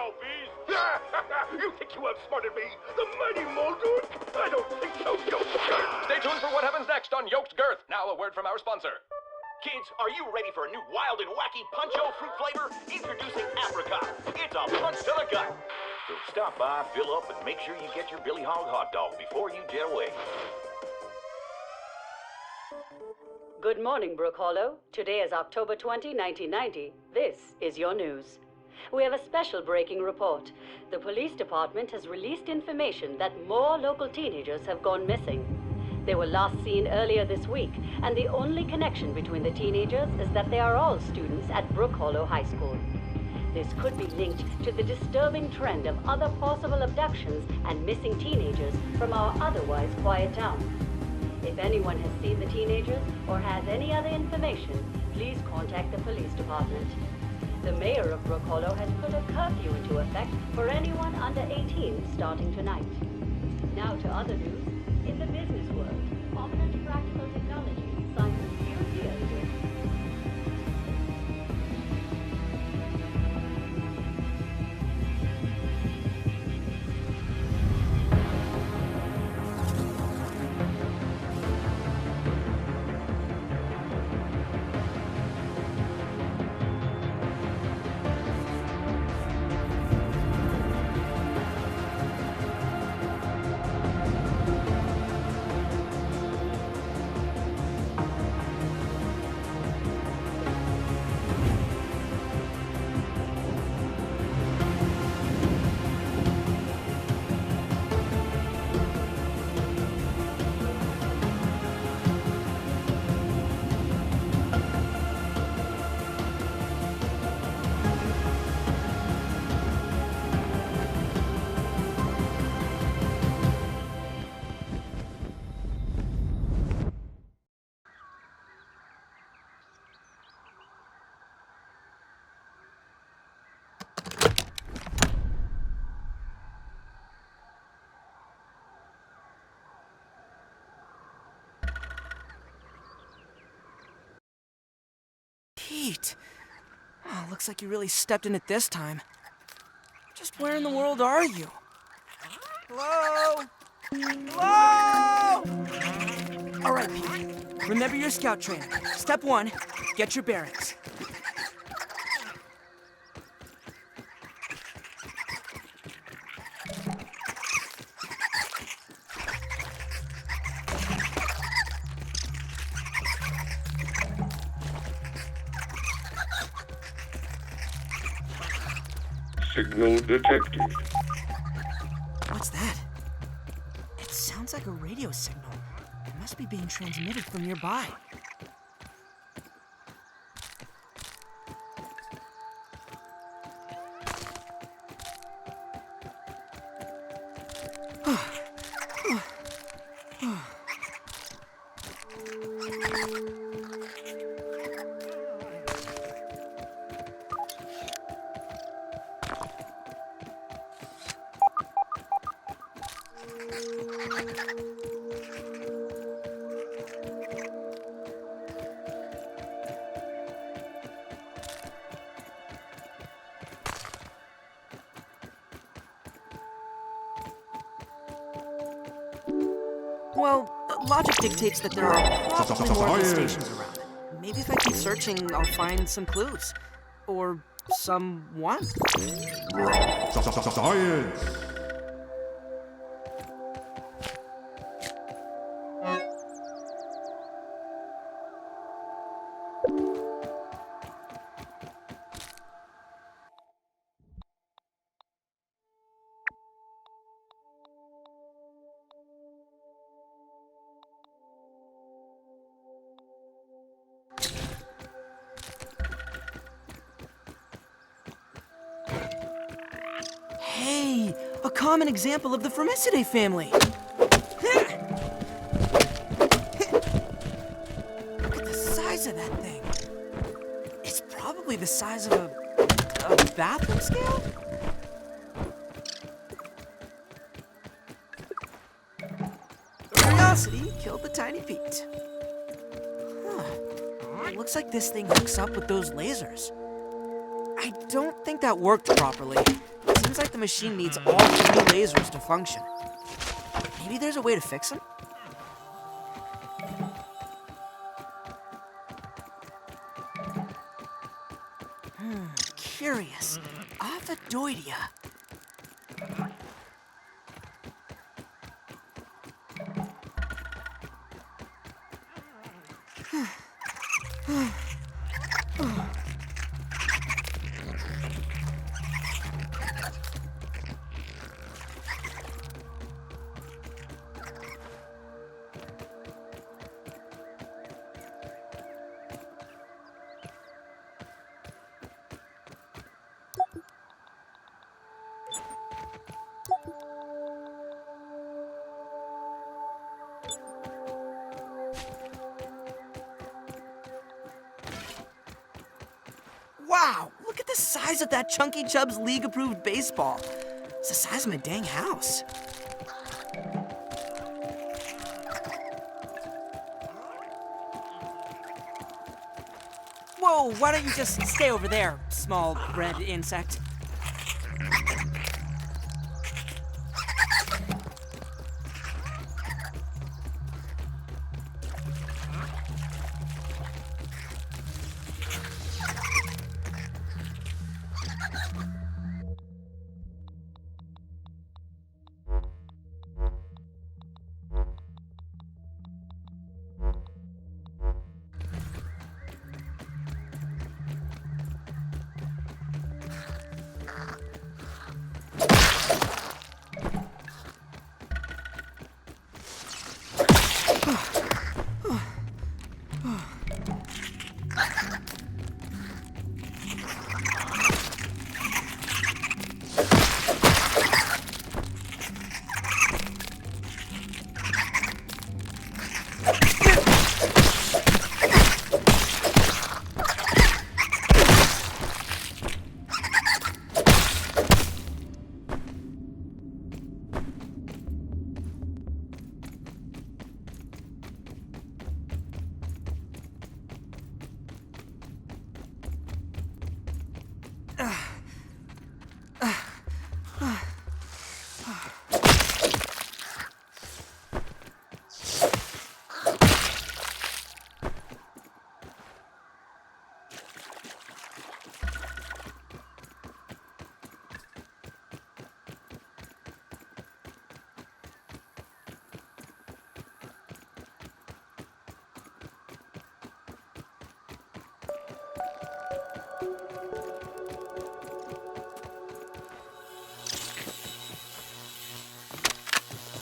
Alfies. You think you outsmarted me? The mighty Muldoon? I don't think so, Yoked Girth. Stay tuned for what happens next on Yoked Girth. Now a word from our sponsor. Kids, are you ready for a new wild and wacky Punch-O fruit flavor? Introducing Apricot. It's a punch to the gut. So stop by, fill up, and make sure you get your Billy Hog hot dog before you jet away. Good morning, Brook Hollow. Today is October 20, 1990. This is your news. We have a special breaking report. The police department has released information that more local teenagers have gone missing. They were last seen earlier this week, and the only connection between the teenagers is that they are all students at Brook Hollow High School. This could be linked to the disturbing trend of other possible abductions and missing teenagers from our otherwise quiet town. If anyone has seen the teenagers or has any other information, please contact the police department. The mayor of Brook Hollow has put a curfew into effect for anyone under 18 starting tonight. Now to other news. In the business world, prominent practical technology signs a few deals with. Pete. Oh, looks like you really stepped in it this time. Just where in the world are you? Hello? Hello? All right, Pete. Remember your scout training. Step 1, get your bearings. Signal detected. What's that? It sounds like a radio signal. It must be being transmitted from nearby. Well, logic dictates that there are probably more of these stations around. Maybe if I keep searching, I'll find some clues. Or someone. Science! Hey, a common example of the Formicidae family. Look at the size of that thing. It's probably the size of a bathroom scale? Curiosity killed the tiny Pete. Huh. It looks like this thing hooks up with those lasers. I don't think that worked properly. Seems like the machine needs all 3 lasers to function. Maybe there's a way to fix them? Curious. Ovidoidia. Wow, look at the size of that Chunky Chubb's league-approved baseball. It's the size of my dang house. Whoa, why don't you just stay over there, small red insect?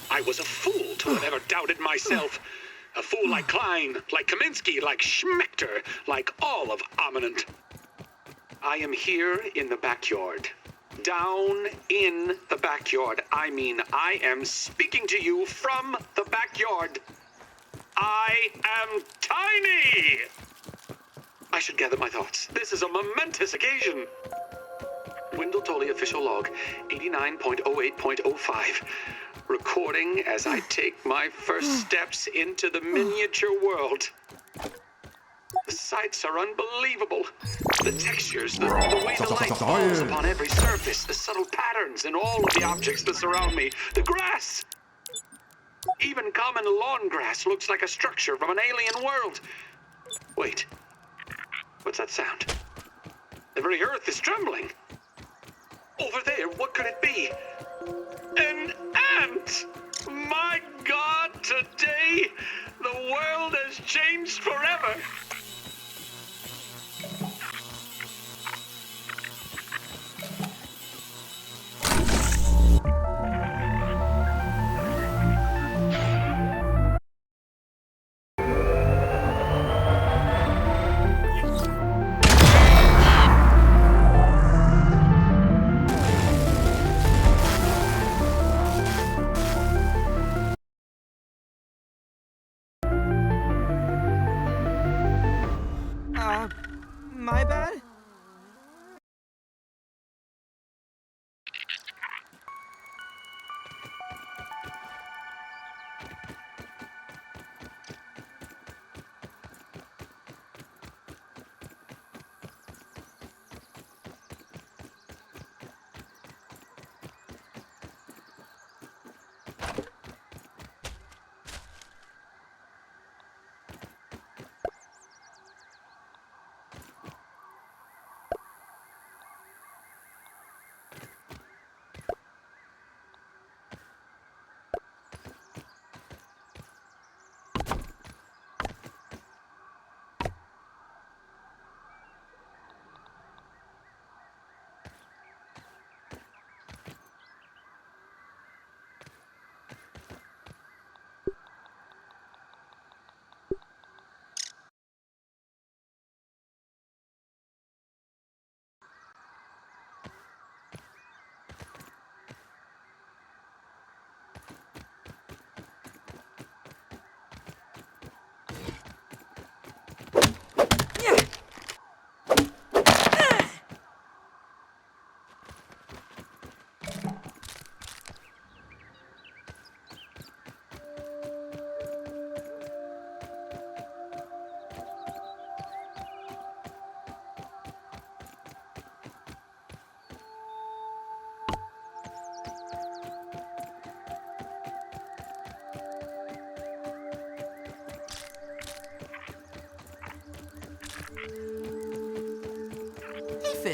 I was a fool to have ever doubted myself. A fool like Klein, like Kaminsky, like Schmechter, like all of Ominent. I am here in the backyard. Down in the backyard. I mean, I am speaking to you from the backyard. I am tiny! I should gather my thoughts. This is a momentous occasion. Wendell Tully official log, 89.08.05. Recording as I take my first steps into the miniature world. The sights are unbelievable. The textures, the way the light falls upon every surface, the subtle patterns in all of the objects that surround me, the grass. Even common lawn grass looks like a structure from an alien world. Wait, what's that sound? The very earth is trembling. Over there, what could it be? An ant! My God, today, the world has changed forever.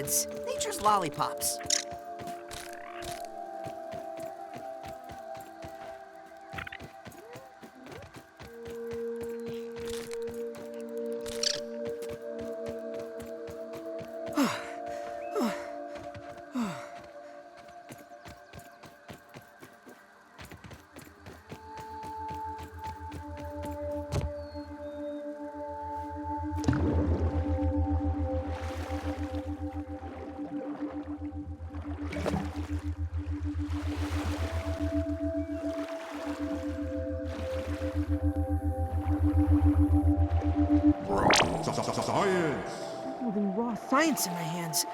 kids. Nature's lollipops. Science! Holding raw science in my hands.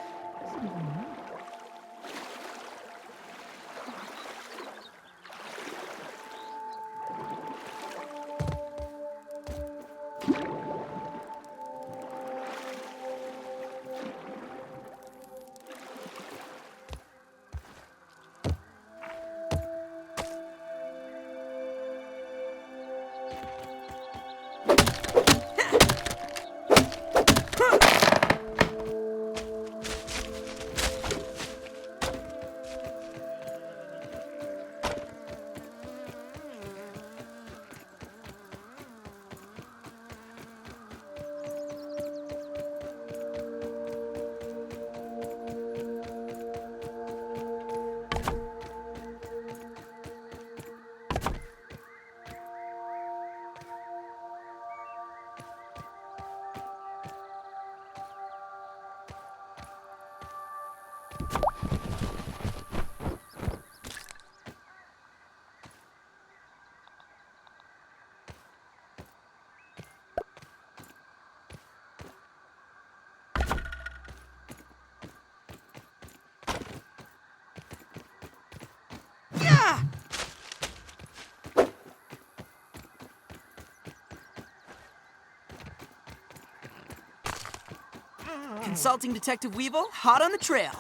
Consulting Detective Weevil, hot on the trail.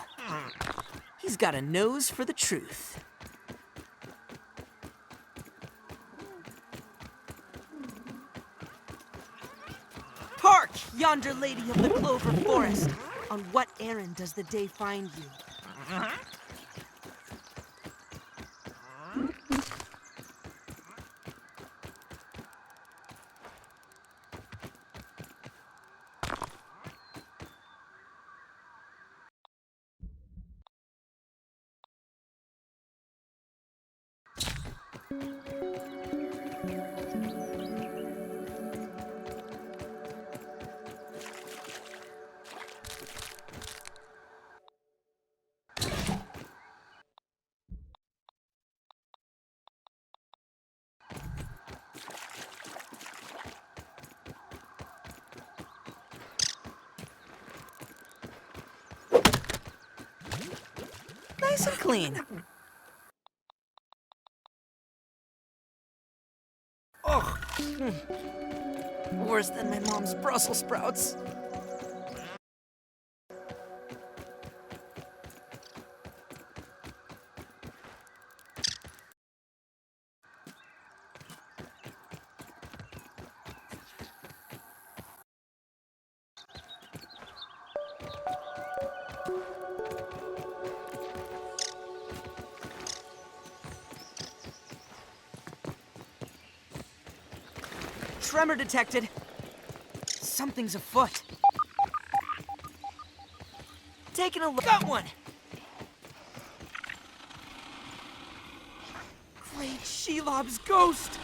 He's got a nose for the truth. Hark, yonder lady of the Clover Forest. On what errand does the day find you? Nice and clean. Ugh. Worse than my mom's Brussels sprouts. Tremor detected. Something's afoot. Taking a look. Got one! Great Shelob's ghost!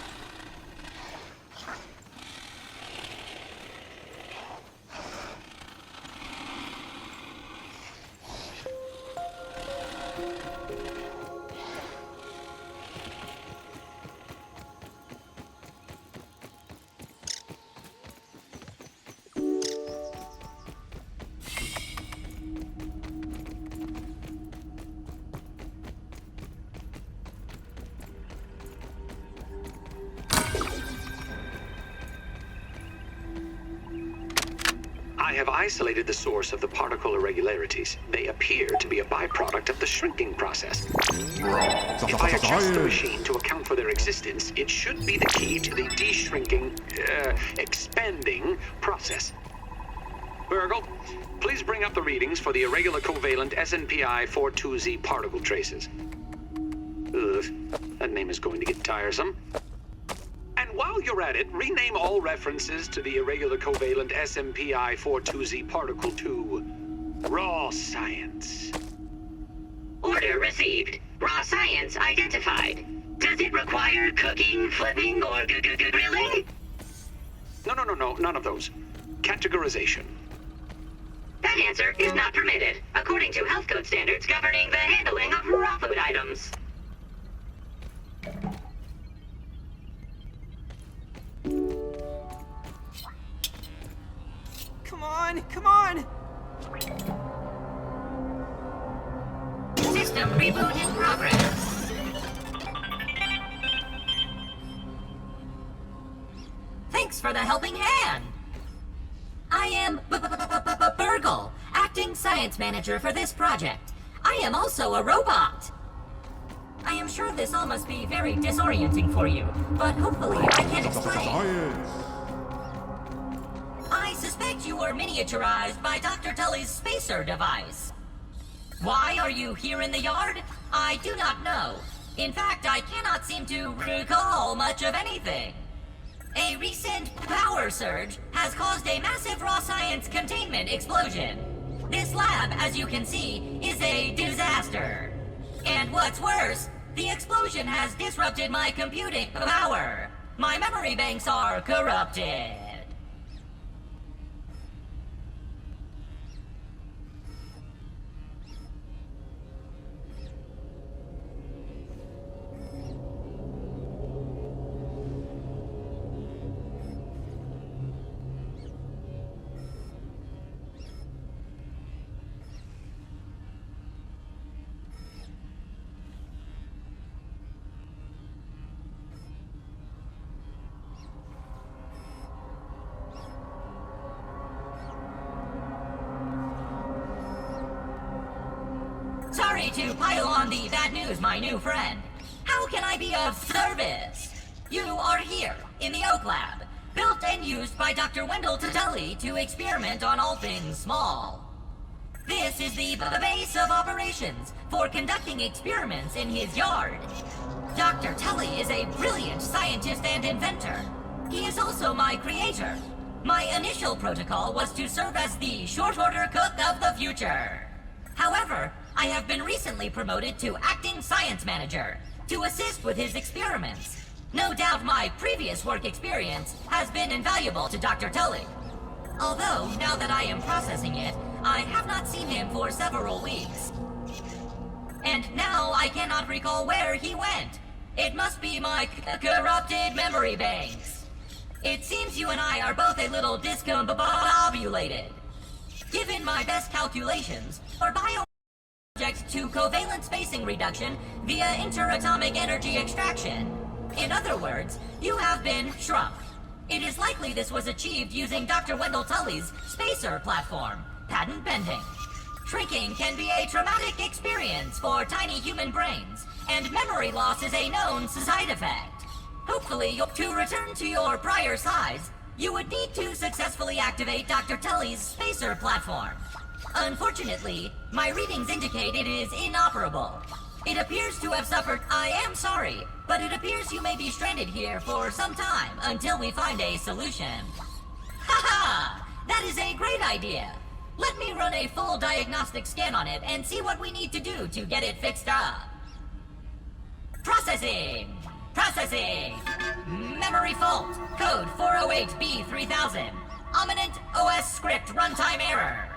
I have isolated the source of the particle irregularities. They appear to be a byproduct of the shrinking process. If I adjust the machine to account for their existence, it should be the key to the de-shrinking, expanding process. Burgle, please bring up the readings for the irregular covalent SNPI 42Z particle traces. Ugh, that name is going to get tiresome. And while you're at it, rename all references to the irregular covalent SNPI 42Z particle to raw science. Order received. Raw science identified. Does it require cooking, flipping, or grilling? No, none of those. Categorization. That answer is not permitted, according to health code standards governing the handling of raw food items. Come on! System reboot in progress. Thanks for the helping hand. I am Burgle, acting science manager for this project. I am also a robot. I am sure this all must be very disorienting for you, but hopefully I can explain. I suspect you were miniaturized by Dr. Tully's spacer device. Why are you here in the yard? I do not know. In fact, I cannot seem to recall much of anything. A recent power surge has caused a massive raw science containment explosion. This lab, as you can see, is a disaster. And what's worse, the explosion has disrupted my computing power. My memory banks are corrupted. Sorry to pile on the bad news, my new friend. How can I be of service? You are here, in the Oak Lab, built and used by Dr. Wendell Tully to experiment on all things small. This is the base of operations for conducting experiments in his yard. Dr. Tully is a brilliant scientist and inventor. He is also my creator. My initial protocol was to serve as the short order cook of the future. However, I have been recently promoted to acting science manager to assist with his experiments. No doubt my previous work experience has been invaluable to Dr. Tully. Although, now that I am processing it, I have not seen him for several weeks. And now I cannot recall where he went. It must be my corrupted memory banks. It seems you and I are both a little discombobulated. Given my best calculations, our bio subject to covalent spacing reduction via interatomic energy extraction. In other words, you have been shrunk. It is likely this was achieved using Dr. Wendell Tully's spacer platform, patent pending. Shrinking can be a traumatic experience for tiny human brains, and memory loss is a known side effect. Hopefully, to return to your prior size, you would need to successfully activate Dr. Tully's spacer platform. Unfortunately, my readings indicate it is inoperable. It appears to have suffered. I am sorry, but it appears you may be stranded here for some time until we find a solution. Haha! That is a great idea. Let me run a full diagnostic scan on it and see what we need to do to get it fixed up. Processing! Processing! Memory fault. Code 408B3000. Ominent OS script runtime error.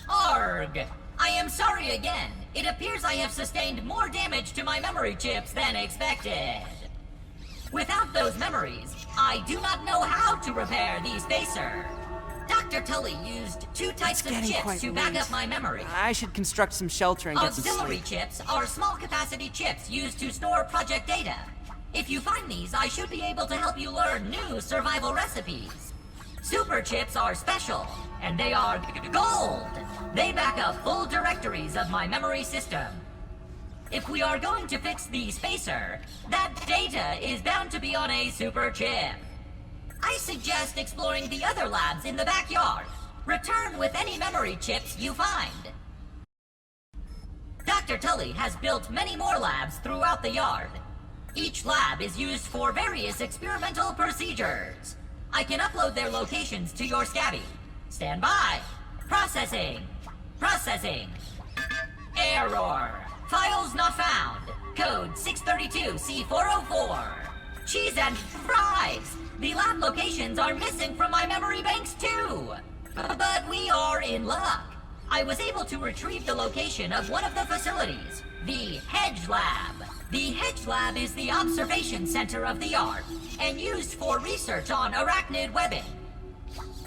Arg! I am sorry again. It appears I have sustained more damage to my memory chips than expected. Without those memories, I do not know how to repair the spacer. Dr. Tully used two types of chips to back up my memory. I should construct some shelter and get some Auxiliary sleep. chips are small capacity chips used to store project data. If you find these, I should be able to help you learn new survival recipes. Super chips are special, and they are gold. They back up full directories of my memory system. If we are going to fix the spacer, that data is bound to be on a super chip. I suggest exploring the other labs in the backyard. Return with any memory chips you find. Dr. Tully has built many more labs throughout the yard. Each lab is used for various experimental procedures. I can upload their locations to your Scabby. Stand by. Processing. Processing. Error. Files not found. Code 632C404. Cheese and fries. The lab locations are missing from my memory banks too. But we are in luck. I was able to retrieve the location of one of the facilities, the Hedge Lab. The Hedge Lab is the observation center of the yard and used for research on arachnid webbing.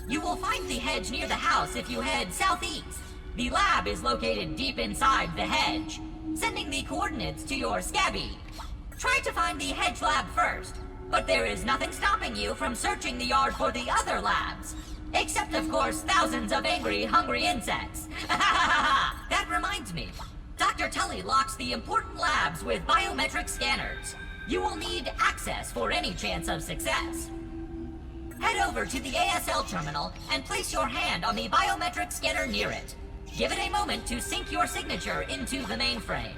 You will find the hedge near the house if you head southeast. The lab is located deep inside the hedge, sending the coordinates to your Scabby. Try to find the Hedge Lab first, but there is nothing stopping you from searching the yard for the other labs. Except, of course, thousands of angry, hungry insects. That reminds me. Dr. Tully locks the important labs with biometric scanners. You will need access for any chance of success. Head over to the ASL terminal and place your hand on the biometric scanner near it. Give it a moment to sync your signature into the mainframe.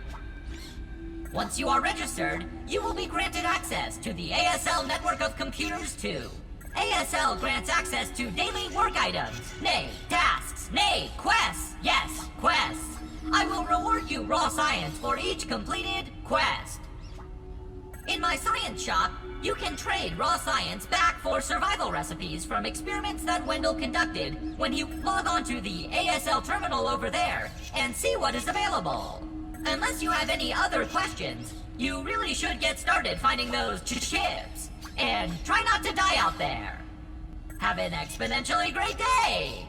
Once you are registered, you will be granted access to the ASL network of computers too. ASL grants access to daily work items, nay, tasks, nay, quests, yes, quests. I will reward you raw science for each completed quest. In my science shop, you can trade raw science back for survival recipes from experiments that Wendell conducted when you log onto the ASL terminal over there and see what is available. Unless you have any other questions, you really should get started finding those chips. And try not to die out there. Have an exponentially great day!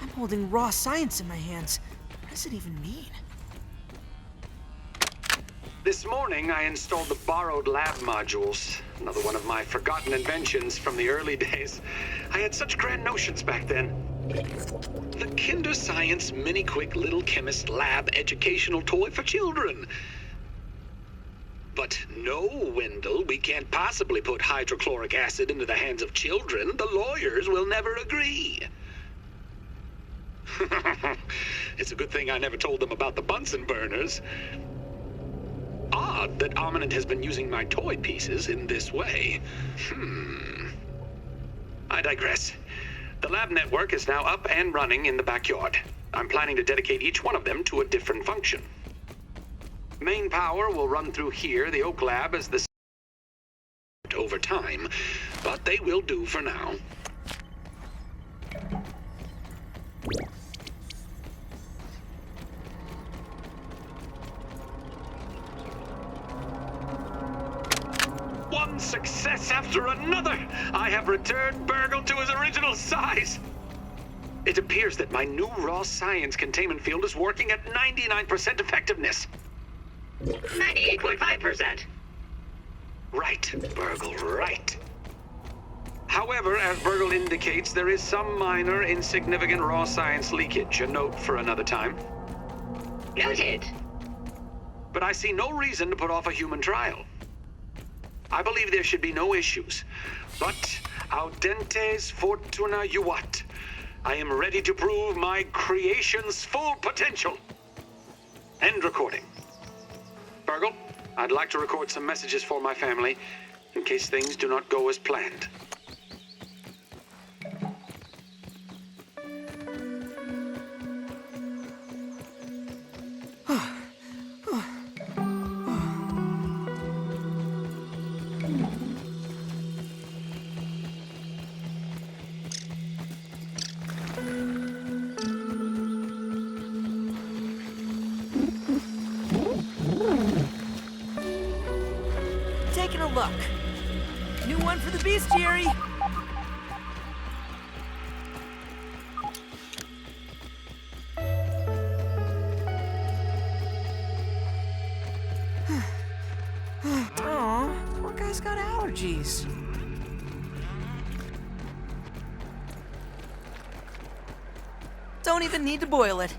I'm holding raw science in my hands. What does it even mean? This morning, I installed the borrowed lab modules. Another one of my forgotten inventions from the early days. I had such grand notions back then. The Kinder Science Mini Quick Little Chemist Lab educational toy for children. But no, Wendell, we can't possibly put hydrochloric acid into the hands of children. The lawyers will never agree. It's a good thing I never told them about the Bunsen burners. Odd that Ominent has been using my toy pieces in this way. I digress. The lab network is now up and running in the backyard. I'm planning to dedicate each one of them to a different function. Main power will run through here, the Oak Lab, as the over time, but they will do for now. One success after another! I have returned Burgle to his original size! It appears that my new raw science containment field is working at 99% effectiveness. 98.5%. Right, Burgle, right. However, as Burgle indicates, there is some minor, insignificant raw science leakage. A note for another time. Noted. But I see no reason to put off a human trial. I believe there should be no issues. But audentes fortuna juvat. I am ready to prove my creation's full potential. End recording. Burgle, I'd like to record some messages for my family in case things do not go as planned. taking a look. New one for the bestiary. Aw, poor guy's got allergies. Don't even need to boil it.